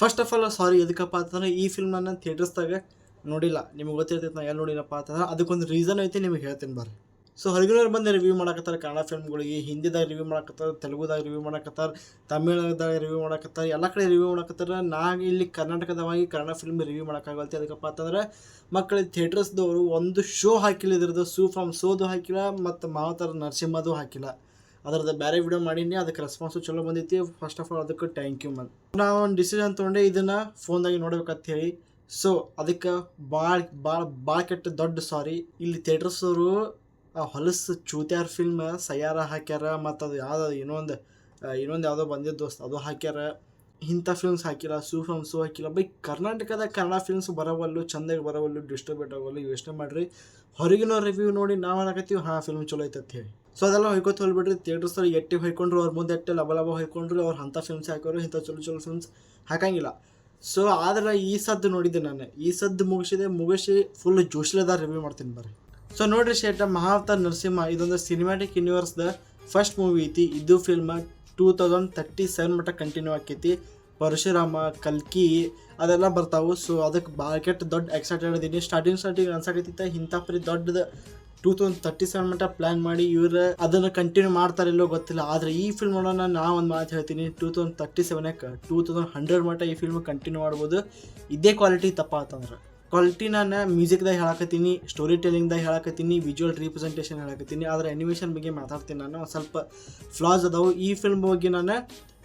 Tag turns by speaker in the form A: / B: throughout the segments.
A: First of all ಸಾರಿ ಎದಕ್ಕಪ್ಪ ಅಂತಂದ್ರೆ ಈ film ನಾನು ಥಿಯೇಟರ್ಸ್ದಾಗ ನೋಡಿಲ್ಲ. ನಿಮ್ಗೆ ಗೊತ್ತಿರ್ತೈತೆ ನಾ ಎಲ್ಲಿ ನೋಡಿನಪ್ಪ ಅಂತಂದ್ರೆ ಅದಕ್ಕೊಂದು ರೀಸನ್ ಐತಿ, ನಿಮಗೆ ಹೇಳ್ತೀನಿ ಬರ್ರಿ. ಸೊ ಹೊರಗಿನವ್ರು ಬಂದು ರಿವ್ಯೂ ಮಾಡಕತ್ತಾರೆ ಕನ್ನಡ ಫಿಲ್ಮ್ಗಳಿಗೆ, ಹಿಂದಿದಾಗ ರಿವ್ಯೂ ಮಾಡಕತ್ತಾರೆ, ತೆಲುಗುದಾಗ ರಿವ್ಯೂ ಮಾಡಕತ್ತಾರೆ, ತಮಿಳ್ದಾಗ ರಿವ್ಯೂ ಮಾಡಕತ್ತಾರೆ, ಎಲ್ಲ ಕಡೆ ರಿವ್ಯೂ ಮಾಡಕತ್ತಾರೆ. ನಾನು ಇಲ್ಲಿ ಕರ್ನಾಟಕದವಾಗಿ ಕನ್ನಡ ಫಿಲ್ಮ್ ರಿವ್ಯೂ ಮಾಡೋಕ್ಕಾಗತ್ತೆ. ಅದಕ್ಕಪ್ಪ ಅಂತಂದ್ರೆ ಮಕ್ಕಳಿಗೆ ಥಿಯೇಟರ್ಸ್ದವರು ಒಂದು ಶೋ ಹಾಕಿಲ್ಲ, ಇದ್ರದ್ದು ಸೋದು ಹಾಕಿಲ್ಲ ಮತ್ತು ಮಾವತರ ನರಸಿಂಹದು ಹಾಕಿಲ್ಲ. ಅದ್ರದ್ದು ಬೇರೆ ವಿಡಿಯೋ ಮಾಡೀನಿ, ಅದಕ್ಕೆ ರೆಸ್ಪಾನ್ಸು ಚಲೋ ಬಂದೈತಿ. ಫಸ್ಟ್ ಆಫ್ ಆಲ್ ಅದಕ್ಕೆ ಥ್ಯಾಂಕ್ ಯು ಮನ್. ನಾವು ಒಂದು ಡಿಸಿಷನ್ ತೊಗೊಂಡೆ ಇದನ್ನು ಫೋನ್ದಾಗಿ ನೋಡ್ಬೇಕಂತ ಹೇಳಿ. ಸೊ ಅದಕ್ಕೆ ಭಾಳ ಕೆಟ್ಟ ದೊಡ್ಡ ಸಾರಿ. ಇಲ್ಲಿ ಥಿಯೇಟರ್ಸವರು ಹೊಲಸು ಚೂತ್ಯಾರ ಫಿಲ್ಮ್ ಸಯ್ಯಾರ ಹಾಕ್ಯಾರ, ಮತ್ತು ಅದು ಯಾವುದೋ ಇನ್ನೊಂದು ಯಾವುದೋ ಬಂದಿದ್ದು ದೋಸ್ತ್ ಅದು ಹಾಕ್ಯಾರ. ಇಂಥ ಫಿಲ್ಮ್ಸ್ ಹಾಕಿಲ್ಲ, ಸೂ ಹಾಕಿಲ್ಲ. ಬೈ ಕರ್ನಾಟಕದ ಕನ್ನಡ ಫಿಲ್ಮ್ಸ್ ಬರೋವಲ್ಲು, ಚಂದಾಗಿ ಬರೋವಲ್ಲು, ಡಿಸ್ಟ್ರಿಬ್ಯೂಟ್ ಆಗೋಲ್ಲ. ಯೋಚನೆ ಮಾಡಿರಿ, ಹೊರಗಿನ ರಿವ್ಯೂ ನೋಡಿ ನಾವು ಅನ್ನಕತ್ತೀವಿ ಹಾಂ ಫಿಲ್ಮ್ ಚಲೋ ಐತೆ ಅಂತ ಹೇಳಿ. ಸೊ ಅದೆಲ್ಲ ಹೊಯ್ಕೋತ ಹೋಗ್ಬಿಡ್ರಿ. ಥಿಯೇಟರ್ಸಲ್ಲಿ ಎಟ್ಟಿ ಹೊಯ್ಕೊಂಡ್ರು, ಅವ್ರ ಮುಂದೆ ಎಟ್ಟೆ ಲಬ ಹೊಯ್ಕೊಂಡ್ರು, ಅವ್ರು ಅಂಥ ಫಿಲ್ಮ್ಸ್ ಹಾಕೋರು, ಇಂಥ ಚಲೋ ಫಿಲ್ಮ್ಸ್ ಹಾಕಂಗಿಲ್ಲ. ಸೊ ಆದ್ರೆ ಈ ಸದ್ದು ನೋಡಿದ್ದೆ ನಾನು, ಈ ಸದ್ದು ಮುಗಿಸಿ ಫುಲ್ ಜೋಶ್ಲದ ರಿವ್ಯೂ ಮಾಡ್ತೀನಿ ಬರ್ರಿ. ಸೊ ನೋಡ್ರಿ ಶೇಟ, ಮಹಾವತಾರ್ ನರಸಿಂಹ ಇದೊಂದು ಸಿನಿಮ್ಯಾಟಿಕ್ ಯೂನಿವರ್ಸ್ದ ಫಸ್ಟ್ ಮೂವಿ ಐತಿ. ಇದು ಫಿಲ್ಮ್ 2037 ಮಟ್ಟ ಕಂಟಿನ್ಯೂ ಆಕೈತಿ. ಪರಶುರಾಮ, ಕಲ್ಕಿ ಅದೆಲ್ಲ ಬರ್ತಾವೆ. ಸೊ ಅದಕ್ಕೆ ಭಾಳ ಕೆಟ್ಟ ದೊಡ್ಡ ಎಕ್ಸೈಟೆಡ್ ಇದೀನಿ. ಸ್ಟಾರ್ಟಿಂಗ್ ಅನ್ಸಾಕೈತಿ ಇಂಥ ಪರಿ ದೊಡ್ಡದು 2037 ಮಟ್ಟ ಪ್ಲ್ಯಾನ್ ಮಾಡಿ ಇವ್ರು ಅದನ್ನು ಕಂಟಿನ್ಯೂ ಮಾಡ್ತಾರಿಲ್ಲೋ ಗೊತ್ತಿಲ್ಲ. ಆದರೆ ಈ ಫಿಲ್ಮ್ ನೋಡೋಣ, ನಾ ಒಂದು ಮಾತು ಹೇಳ್ತೀನಿ, 2037ಕ್ಕೆ 2100 ಮಟ್ಟ ಈ ಫಿಲ್ಮ್ ಕಂಟಿನ್ಯೂ ಮಾಡ್ಬೋದು. ಇದೇ ಕ್ವಾಲಿಟಿ ತಪ್ಪ ಅಂತಂದ್ರೆ ಕ್ವಾಲಿಟಿ ನಾನು ಮ್ಯೂಸಿಕ್ದಾಗ ಹೇಳಕತ್ತೀನಿ, ಸ್ಟೋರಿ ಟೆಲ್ಲಿಂಗ್ದಾಗ ಹೇಳಕತ್ತೀನಿ, ವಿಜುವಲ್ ರೀಪ್ರೆಸೆಂಟೇಷನ್ ಹೇಳಕತ್ತೀನಿ. ಆದರೆ ಅನಿಮೇಷನ್ ಬಗ್ಗೆ ಮಾತಾಡ್ತೀನಿ ನಾನು. ಒಂದು ಸ್ವಲ್ಪ ಫ್ಲಾಸ್ ಅದಾವೆ ಈ ಫಿಲ್ಮ್ ಬಗ್ಗೆ. ನಾನು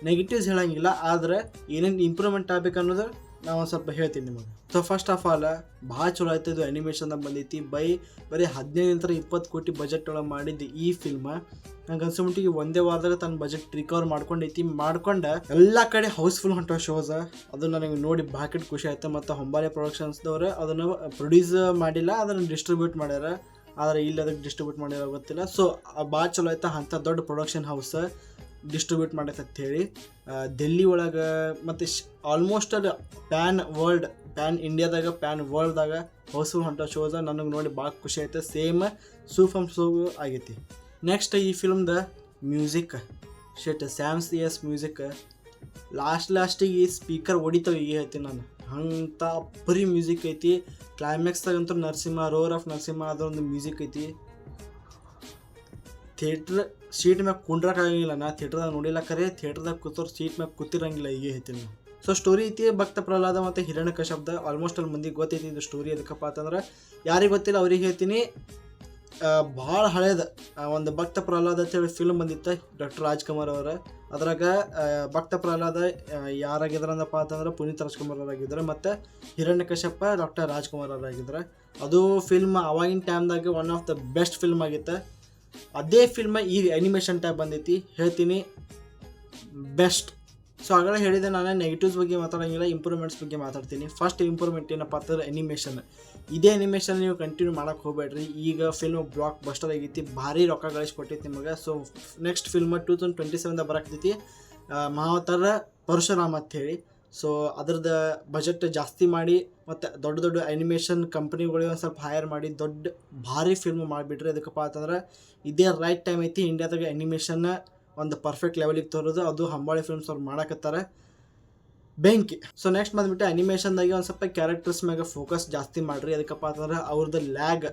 A: ನೆಗೆಟಿವ್ಸ್ ಹೇಳಂಗಿಲ್ಲ, ಆದರೆ ಏನೇನು ಇಂಪ್ರೂವ್ಮೆಂಟ್ ಆಗ್ಬೇಕು ಅನ್ನೋದು ನಾವು ಒಂದು ಸ್ವಲ್ಪ ಹೇಳ್ತೀನಿ ನಿಮಗೆ. ಸೊ ಫಸ್ಟ್ ಆಫ್ ಆಲ್ ಭಾಳ ಚಲೋ ಆಯ್ತು. ಇದು ಅನಿಮೇಷನ್ದಾಗ ಬಂದೈತಿ. ಬರೀ 15-20 ಕೋಟಿ ಬಜೆಟ್ ಒಳಗೆ ಮಾಡಿದ್ದು ಈ ಫಿಲ್ಮ್ ನಂಗೆ ಅನ್ಸೋಮಟ್ಟಿಗೆ ಒಂದೇ ವಾರದಾಗ ತನ್ನ ಬಜೆಟ್ ರಿಕವರ್ ಮಾಡ್ಕೊಂಡು ಎಲ್ಲ ಕಡೆ ಹೌಸ್ಫುಲ್ ಹೊಂಟೋ ಶೋಸ್. ಅದು ನನಗೆ ನೋಡಿ ಭಾಳ ಖುಷಿ ಆಯ್ತು. ಮತ್ತು ಹೊಂಬಾಲೆ ಪ್ರೊಡಕ್ಷನ್ಸ್ದವ್ರು ಅದನ್ನು ಪ್ರೊಡ್ಯೂಸ್ ಮಾಡಿಲ್ಲ, ಅದನ್ನು ಡಿಸ್ಟ್ರಿಬ್ಯೂಟ್ ಮಾಡ್ಯಾರ. ಆದರೆ ಇಲ್ಲಿ ಅದಕ್ಕೆ ಡಿಸ್ಟ್ರಿಬ್ಯೂಟ್ ಮಾಡ್ಯಾರ ಗೊತ್ತಿಲ್ಲ. ಸೊ ಭಾಳ ಚಲೋ ಆಯ್ತು. ಅಂಥ ದೊಡ್ಡ ಪ್ರೊಡಕ್ಷನ್ ಹೌಸ್ ಡಿಸ್ಟ್ರಿಬ್ಯೂಟ್ ಮಾಡೈತೆ ಅಂತ ಹೇಳಿ. ಡೆಲ್ಲಿ ಒಳಗೆ ಮತ್ತು ಆಲ್ಮೋಸ್ಟ್ ಅದು ಪ್ಯಾನ್ ಇಂಡಿಯಾದಾಗ ಪ್ಯಾನ್ ವರ್ಲ್ಡ್ದಾಗ ಹೌಸ್ಫುಲ್ ಹೊಂಟೋ ಶೋಸ್ ನನಗೆ ನೋಡಿ ಭಾಳ ಖುಷಿ ಆಯ್ತು. ಸೇಮ್ ಸೂಫಮ್ ಶೋ ಆಗೈತಿ. ನೆಕ್ಸ್ಟ್ ಈ ಫಿಲ್ಮ್ದ ಮ್ಯೂಸಿಕ್ ಶೆಟ್ ಸ್ಯಾಮ್ CS ಮ್ಯೂಸಿಕ್ ಲಾಸ್ಟಿಗೆ ಸ್ಪೀಕರ್ ಹೊಡಿತಾವೆ. ಈಗ ಹೇಳ್ತೀನಿ ನಾನು, ಅಂಥ ಬರೀ ಮ್ಯೂಸಿಕ್ ಐತಿ. ಕ್ಲೈಮ್ಯಾಕ್ಸ್ದಾಗಂತೂ ನರಸಿಂಹ, ರೋರ್ ಆಫ್ ನರಸಿಂಹ ಅದೊಂದು ಮ್ಯೂಸಿಕ್ ಐತಿ. ಥಿಯೇಟ್ರ್ ಸೀಟ್ ಮ್ಯಾಗ ಕುಂಡ್ರಕ್ಕಾಗಂಗಿಲ್ಲ. ನಾ ಥಿಯೇಟ್ರದಾಗ ನೋಡಿಲ್ಲ, ಖರೆ ಥಿಯೇಟ್ರದಾಗ ಕೂತವ್ರು ಸೀಟ್ ಮ್ಯಾಗ ಕೂತಿರಂಗಿಲ್ಲ. ಈಗ ಹೇಳ್ತೀನಿ. ಸೊ ಸ್ಟೋರಿ ಐತಿ ಭಕ್ತ ಪ್ರಹ್ಲಾದ ಮತ್ತು ಹಿರಣ್ಯಕಶ್ಯಪದ. ಆಲ್ಮೋಸ್ಟ್ ಅಲ್ಲಿ ಮಂದಿಗೆ ಗೊತ್ತೈತಿ ಇದು ಸ್ಟೋರಿ. ಅದಕ್ಕಪ್ಪ ಅಂತಂದ್ರೆ ಯಾರಿಗೆ ಗೊತ್ತಿಲ್ಲ ಅವ್ರಿಗೆ ಹೇಳ್ತೀನಿ. ಭಾಳ ಹಳೇದು ಒಂದು ಭಕ್ತ ಪ್ರಹ್ಲಾದ ಅಂತೇಳಿ ಫಿಲ್ಮ್ ಬಂದಿತ್ತು ಡಾಕ್ಟರ್ ರಾಜ್ಕುಮಾರ್ ಅವರ. ಅದ್ರಾಗ ಭಕ್ತ ಪ್ರಹ್ಲಾದ ಯಾರಾಗಿದ್ರಂದಪ್ಪ ಅಂತಂದ್ರೆ ಪುನೀತ್ ರಾಜ್ಕುಮಾರ್ ಅವರಾಗಿದ್ದಾರೆ, ಮತ್ತು ಹಿರಣ್ಯಕಶ್ಯಪ ಡಾಕ್ಟರ್ ರಾಜ್ಕುಮಾರ್ ಅವರಾಗಿದ್ದಾರೆ. ಅದು ಫಿಲ್ಮ್ ಅವಾಗಿನ ಟೈಮ್ದಾಗ one of the best film ಆಗಿತ್ತು. ಅದೇ ಫಿಲ್ಮ್ ಈ ಅನಿಮೇಷನ್ ಟೈಪ್ ಬಂದೈತಿ. ಹೇಳ್ತೀನಿ ಬೆಸ್ಟ್. ಸೊ ಆಗಲೇ ಹೇಳಿದೆ ನಾನು, ನೆಗೆಟಿವ್ಸ್ ಬಗ್ಗೆ ಮಾತಾಡೋಂಗಿಲ್ಲ, ಇಂಪ್ರೂವ್ಮೆಂಟ್ಸ್ ಬಗ್ಗೆ ಮಾತಾಡ್ತೀನಿ. ಫಸ್ಟ್ ಇಂಪ್ರೂವ್ಮೆಂಟ್ ಏನಪ್ಪ ಅಂತಂದ್ರೆ ಅನಿಮೇಷನ್. ಇದೇ ಅನಿಮೇಷನ್ ನೀವು ಕಂಟಿನ್ಯೂ ಮಾಡೋಕ್ಕೆ ಹೋಗ್ಬೇಡ್ರಿ. ಈಗ ಫಿಲ್ಮ್ ಬ್ಲಾಕ್ ಬಸ್ಟರ್ ಆಗೈತಿ, ಭಾರಿ ರೊಕ್ಕ ಗಳಿಸ್ಕೊಟ್ಟೈತಿ ನಿಮಗೆ. ಸೊ ನೆಕ್ಸ್ಟ್ ಫಿಲ್ಮ್ 2027ದಾಗ ಬರಾಕತ್ತೈತಿ, ಮಹಾವತಾರ ಪರಶುರಾಮ ಅಂಥೇಳಿ. ಸೊ ಅದ್ರದ್ದು ಬಜೆಟ್ ಜಾಸ್ತಿ ಮಾಡಿ ಮತ್ತು ದೊಡ್ಡ ಅನಿಮೇಷನ್ ಕಂಪ್ನಿಗಳಿಗೆ ಒಂದು ಸ್ವಲ್ಪ ಹೈರ್ ಮಾಡಿ ದೊಡ್ಡ ಭಾರಿ ಫಿಲ್ಮ್ ಮಾಡಿಬಿಟ್ರಿ. ಅದಕ್ಕಪ್ಪ ಅಂತಂದ್ರೆ ಇದೇ ರೈಟ್ ಟೈಮ್ ಐತಿ ಇಂಡಿಯಾದಾಗ ಅನಿಮೇಷನ್ನ ಒಂದು ಪರ್ಫೆಕ್ಟ್ ಲೆವೆಲಿಗೆ ತರೋದು. ಅದು ಹಂಬಾಳೆ ಫಿಲ್ಮ್ಸ್ ಅವ್ರು ಮಾಡಕತ್ತಾರೆ ಬೆಂಕಿ. ಸೊ ನೆಕ್ಸ್ಟ್ ಬಂದುಬಿಟ್ಟು ಅನಿಮೇಷನ್ದಾಗೆ ಒಂದು ಸ್ವಲ್ಪ ಕ್ಯಾರೆಕ್ಟರ್ಸ್ ಮ್ಯಾಗ ಫೋಕಸ್ ಜಾಸ್ತಿ ಮಾಡಿರಿ. ಅದಕ್ಕಪ್ಪ ಅಂತಂದ್ರೆ ಅವ್ರದ್ದು ಲ್ಯಾಗ್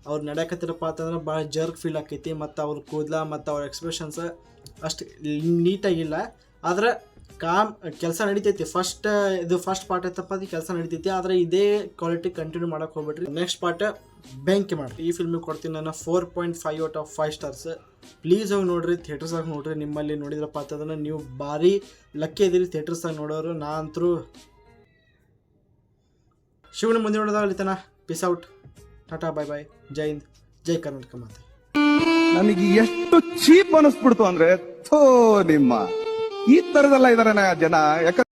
A: ಅವ್ರು ನಡೆಯಕತ್ತಿರಪ್ಪ ಅಂತಂದ್ರೆ ಭಾಳ ಜರ್ಕ್ ಫೀಲ್ ಆಕೈತಿ. ಮತ್ತು ಅವ್ರ ಕೂದಲ ಮತ್ತು ಅವ್ರ ಎಕ್ಸ್ಪ್ರೆಷನ್ಸ್ ಅಷ್ಟು ನೀಟಾಗಿಲ್ಲ. ಆದರೆ ಕೆಲಸ ನಡಿತೈತಿ. ಫಸ್ಟ್ ಪಾರ್ಟ್ ಐತಪ್ಪ, ಅದು ಕೆಲಸ ನಡಿತೈತಿ. ಆದರೆ ಇದೇ ಕ್ವಾಲಿಟಿ ಕಂಟಿನ್ಯೂ ಮಾಡೋಕೆ ಹೋಗ್ಬಿಟ್ರಿ. ನೆಕ್ಸ್ಟ್ ಪಾರ್ಟ್ ಬೆಂಕಿ ಮಾಡಿರಿ. ಈ ಫಿಲ್ಮಿಗೆ ಕೊಡ್ತೀನಿ ನಾನು 4.5 ಔಟ್ ಆಫ್ 5 ಸ್ಟಾರ್ಸ್. ಪ್ಲೀಸ್ ಹೋಗಿ ನೋಡಿರಿ, ಥಿಯೇಟರ್ಸಾಗಿ ನೋಡಿರಿ. ನಿಮ್ಮಲ್ಲಿ ನೋಡಿದ್ರಪ್ಪ ಅಂತಂದ್ರೆ ನೀವು ಭಾರಿ ಲಕ್ಕಿ ಇದ್ದೀರಿ ಥಿಯೇಟರ್ಸಾಗಿ ನೋಡೋರು. ನಾ ಅಂತರೂ ಶಿವನ ಮುಂದೆ ನೋಡೋದಾಗಲಿ ತನ. ಪೀಸ್ ಔಟ್, ಟಾಟಾ, ಬಾಯ್ ಬಾಯ್, ಜೈ ಹಿಂದ್, ಜೈ ಕರ್ನಾಟಕ ಮಾತೆ.
B: ನನಗೆ ಎಷ್ಟು ಚೀಪ್ ಅನಿಸ್ಬಿಡ್ತು ಅಂದ್ರೆ, ಥೋ ನಿಮ್ಮ ಈ ತರದೆಲ್ಲ ಇದಾರೆ ಜನ. ಯಾಕಂದ್ರೆ